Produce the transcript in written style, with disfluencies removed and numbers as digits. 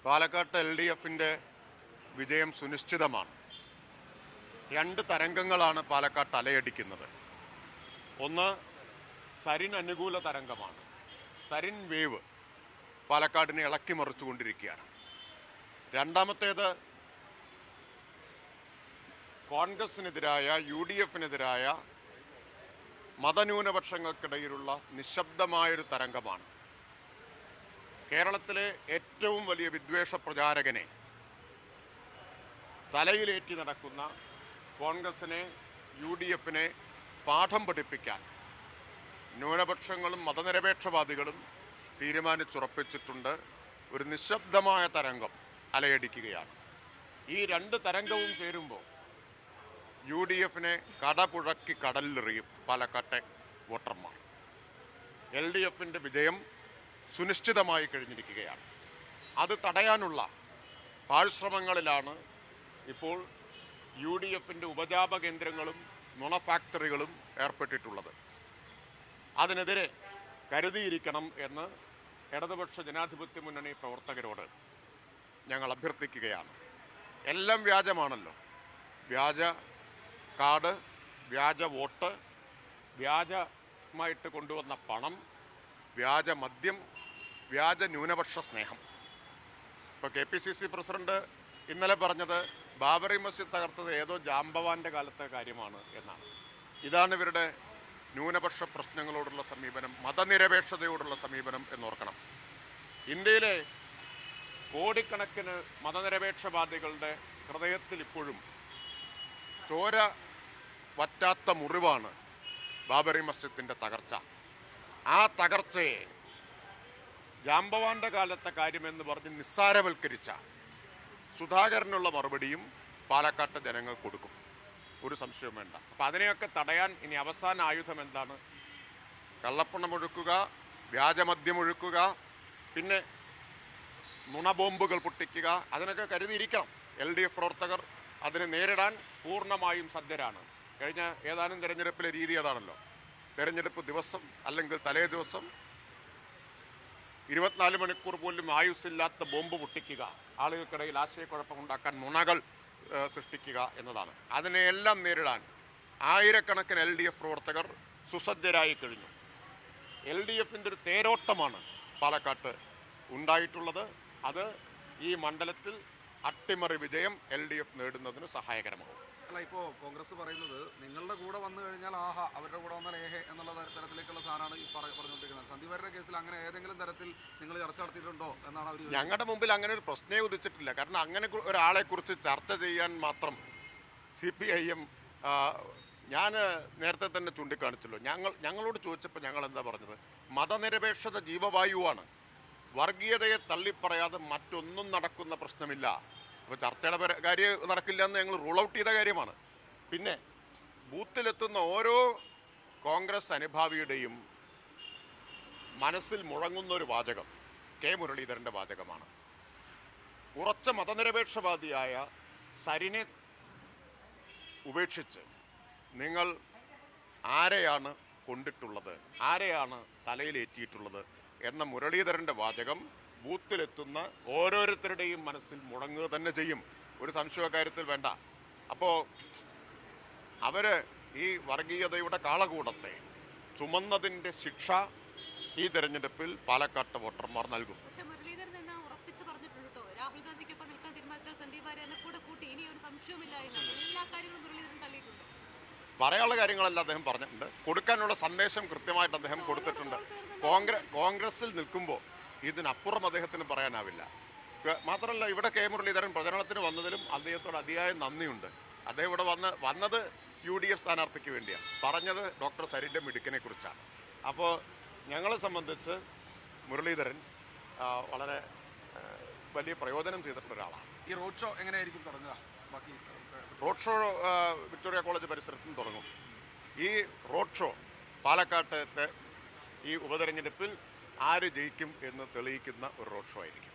പാലക്കാട്ട് LDFിൻ്റെ വിജയം സുനിശ്ചിതമാണ്. രണ്ട് തരംഗങ്ങളാണ് പാലക്കാട്ട് അലയടിക്കുന്നത്. ഒന്ന് സരിൻ അനുകൂല തരംഗമാണ്. സരിൻ വേവ് പാലക്കാടിനെ ഇളക്കി മറിച്ചുകൊണ്ടിരിക്കുകയാണ്. രണ്ടാമത്തേത് കോൺഗ്രസിനെതിരായ UDFിനെതിരായ മതന്യൂനപക്ഷങ്ങൾക്കിടയിലുള്ള നിശബ്ദമായൊരു തരംഗമാണ്. കേരളത്തിലെ ഏറ്റവും വലിയ വിദ്വേഷ പ്രചാരകനെ തലയിലേറ്റി നടക്കുന്ന കോൺഗ്രസിനെ UDFിനെ പാഠം പഠിപ്പിക്കാൻ ന്യൂനപക്ഷങ്ങളും മതനിരപേക്ഷവാദികളും തീരുമാനിച്ചുറപ്പിച്ചിട്ടുണ്ട്. ഒരു നിശബ്ദമായ തരംഗം അലയടിക്കുകയാണ്. ഈ രണ്ട് തരംഗവും ചേരുമ്പോൾ UDFിനെ കടപുഴക്കി കടലിലെറിയും പാലക്കാട്ടെ വോട്ടർമാർ. LDFിൻ്റെ വിജയം സുനിശ്ചിതമായി കഴിഞ്ഞിരിക്കുകയാണ്. അത് തടയാനുള്ള പാഴ്ശ്രമങ്ങളിലാണ് ഇപ്പോൾ UDFിൻ്റെ ഉപജാപ കേന്ദ്രങ്ങളും നുണ ഫാക്ടറികളും ഏർപ്പെട്ടിട്ടുള്ളത്. അതിനെതിരെ കരുതിയിരിക്കണം എന്ന് ഇടതുപക്ഷ ജനാധിപത്യ മുന്നണി പ്രവർത്തകരോട് ഞങ്ങൾ അഭ്യർത്ഥിക്കുകയാണ്. എല്ലാം വ്യാജമാണല്ലോ. വ്യാജ കാർഡ്, വ്യാജ വോട്ട്, വ്യാജമായിട്ട് കൊണ്ടുവന്ന പണം, വ്യാജ മദ്യം, വ്യാജ ന്യൂനപക്ഷ സ്നേഹം. ഇപ്പോൾ KPCC പ്രസിഡന്റ് ഇന്നലെ പറഞ്ഞത് ബാബറി മസ്ജിദ് തകർത്തത് ഏതോ ജാംബവാന്റെ കാലത്തെ കാര്യമാണ് എന്നാണ്. ഇതാണ് ഇവരുടെ ന്യൂനപക്ഷ പ്രശ്നങ്ങളോടുള്ള സമീപനം, മതനിരപേക്ഷതയോടുള്ള സമീപനം എന്നോർക്കണം. ഇന്ത്യയിലെ കോടിക്കണക്കിന് മതനിരപേക്ഷവാദികളുടെ ഹൃദയത്തിൽ ഇപ്പോഴും ചോര വറ്റാത്ത മുറിവാണ് ബാബറി മസ്ജിദിൻ്റെ തകർച്ച. ആ തകർച്ചയെ ജാംബവാന്റെ കാലത്തെ കാര്യമെന്ന് പറഞ്ഞ് നിസ്സാരവൽക്കരിച്ച സുധാകരനുള്ള മറുപടിയും പാലക്കാട്ട് ജനങ്ങൾ കൊടുക്കും, ഒരു സംശയവും വേണ്ട. അപ്പം അതിനെയൊക്കെ തടയാൻ ഇനി അവസാന ആയുധം എന്താണ്? കള്ളപ്പണമൊഴുക്കുക, വ്യാജമദ്യമൊഴുക്കുക, പിന്നെ നുണബോംബുകൾ പൊട്ടിക്കുക. അതിനൊക്കെ കരുതിയിരിക്കണം. LDF പ്രവർത്തകർ അതിനെ നേരിടാൻ പൂർണ്ണമായും സജ്ജരാണ്. കഴിഞ്ഞ ഏതാനും തെരഞ്ഞെടുപ്പിലെ രീതി അതാണല്ലോ. തെരഞ്ഞെടുപ്പ് ദിവസം അല്ലെങ്കിൽ തലേ ദിവസം 24 മണിക്കൂർ പോലും ആയുസ്സില്ലാത്ത ബോംബ് പൊട്ടിക്കുക, ആളുകൾക്കിടയിൽ ആശയക്കുഴപ്പമുണ്ടാക്കാൻ നുണകൾ സൃഷ്ടിക്കുക എന്നതാണ്. അതിനെയെല്ലാം നേരിടാൻ ആയിരക്കണക്കിന് LDF പ്രവർത്തകർ സുസജ്ജരായി കഴിഞ്ഞു. LDFിൻ്റെ ഒരു തേരോട്ടമാണ് പാലക്കാട്ട് ഉണ്ടായിട്ടുള്ളത്. അത് ഈ മണ്ഡലത്തിൽ അട്ടിമറി വിജയം LDF നേടുന്നതിന് സഹായകരമാകും. അല്ല, ഇപ്പോൾ കോൺഗ്രസ് പറയുന്നത് നിങ്ങളുടെ കൂടെ വന്നു കഴിഞ്ഞാൽ ആഹാ, അവരുടെ കൂടെ വന്നാൽ ഏഹെ എന്നുള്ള തരത്തിലേക്കുള്ള സാധനമാണ് ഈ പറഞ്ഞുകൊണ്ടിരിക്കുന്നത്. സന്ദീപ് വാര്യരുടെ കേസിൽ അങ്ങനെ ഏതെങ്കിലും തരത്തിൽ നിങ്ങൾ ചർച്ച നടത്തിയിട്ടുണ്ടോ എന്നാണ് അവർ. ഞങ്ങളുടെ മുമ്പിൽ അങ്ങനെ ഒരു പ്രശ്നമേ ഉദിച്ചിട്ടില്ല. കാരണം അങ്ങനെ ഒരാളെക്കുറിച്ച് ചർച്ച ചെയ്യാൻ മാത്രം CPIM ഞാൻ നേരത്തെ തന്നെ ചൂണ്ടിക്കാണിച്ചല്ലോ. ഞങ്ങളോട് ചോദിച്ചപ്പോൾ ഞങ്ങൾ എന്താ പറഞ്ഞത്? മതനിരപേക്ഷത ജീവവായുവാണ്. വർഗീയതയെ തള്ളിപ്പറയാതെ മറ്റൊന്നും നടക്കുന്ന പ്രശ്നമില്ല. അപ്പോൾ ചർച്ചയുടെ കാര്യം നടക്കില്ല എന്ന് ഞങ്ങൾ റൂൾ ഔട്ട് ചെയ്ത കാര്യമാണ്. പിന്നെ ബൂത്തിലെത്തുന്ന ഓരോ കോൺഗ്രസ് അനുഭാവിയുടെയും മനസ്സിൽ മുഴങ്ങുന്ന ഒരു വാചകം മുരളീധരൻ്റെ വാചകമാണ്. ഉറച്ച മതനിരപേക്ഷവാദിയായ സരിനെ ഉപേക്ഷിച്ച് നിങ്ങൾ ആരെയാണ് കൊണ്ടിട്ടുള്ളത്, ആരെയാണ് തലയിലേറ്റിയിട്ടുള്ളത് എന്ന മുരളീധരൻ്റെ വാചകം ബൂത്തിലെത്തുന്ന ഓരോരുത്തരുടെയും മനസ്സിൽ മുടങ്ങുക തന്നെ ചെയ്യും. ഒരു സംശയകാര്യത്തിൽ വേണ്ട. അപ്പോൾ അവർ ഈ വർഗീയതയുടെ കാളകൂടത്തെ ചുമന്നതിൻ്റെ ശിക്ഷ ഈ തെരഞ്ഞെടുപ്പിൽ പാലക്കാട്ട് വോട്ടർമാർ നൽകും. പറയാനുള്ള കാര്യങ്ങളെല്ലാം അദ്ദേഹം പറഞ്ഞിട്ടുണ്ട്. കൊടുക്കാനുള്ള സന്ദേശം കൃത്യമായിട്ട് അദ്ദേഹം കൊടുത്തിട്ടുണ്ട്. കോൺഗ്രസിൽ നിൽക്കുമ്പോൾ ഇതിനപ്പുറം അദ്ദേഹത്തിന് പറയാനാവില്ല. മാത്രമല്ല, ഇവിടെ മുരളീധരൻ പ്രചരണത്തിന് വന്നതിലും അദ്ദേഹത്തോട് അതിയായ നന്ദിയുണ്ട്. അദ്ദേഹം ഇവിടെ വന്നത് UDF സ്ഥാനാർത്ഥിക്ക് വേണ്ടിയാണ്. പറഞ്ഞത് ഡോക്ടർ സരിൻ്റെ മിടുക്കിനെ കുറിച്ചാണ്. അപ്പോൾ ഞങ്ങളെ സംബന്ധിച്ച് മുരളീധരൻ വളരെ വലിയ പ്രയോജനം ചെയ്തിട്ടുള്ള ഒരാളാണ്. ഈ റോഡ് ഷോ എങ്ങനെയായിരിക്കും തുടങ്ങുക? ബാക്കി റോഡ് ഷോ വിക്ടോറിയ കോളേജ് പരിസരത്തും തുടങ്ങും. ഈ റോഡ് ഷോ പാലക്കാട്ടത്തെ ഈ ഉപതെരഞ്ഞെടുപ്പിൽ ആര് ജയിക്കും എന്ന് തെളിയിക്കുന്ന ഒരു റോഡ് ഷോ ആയിരിക്കും.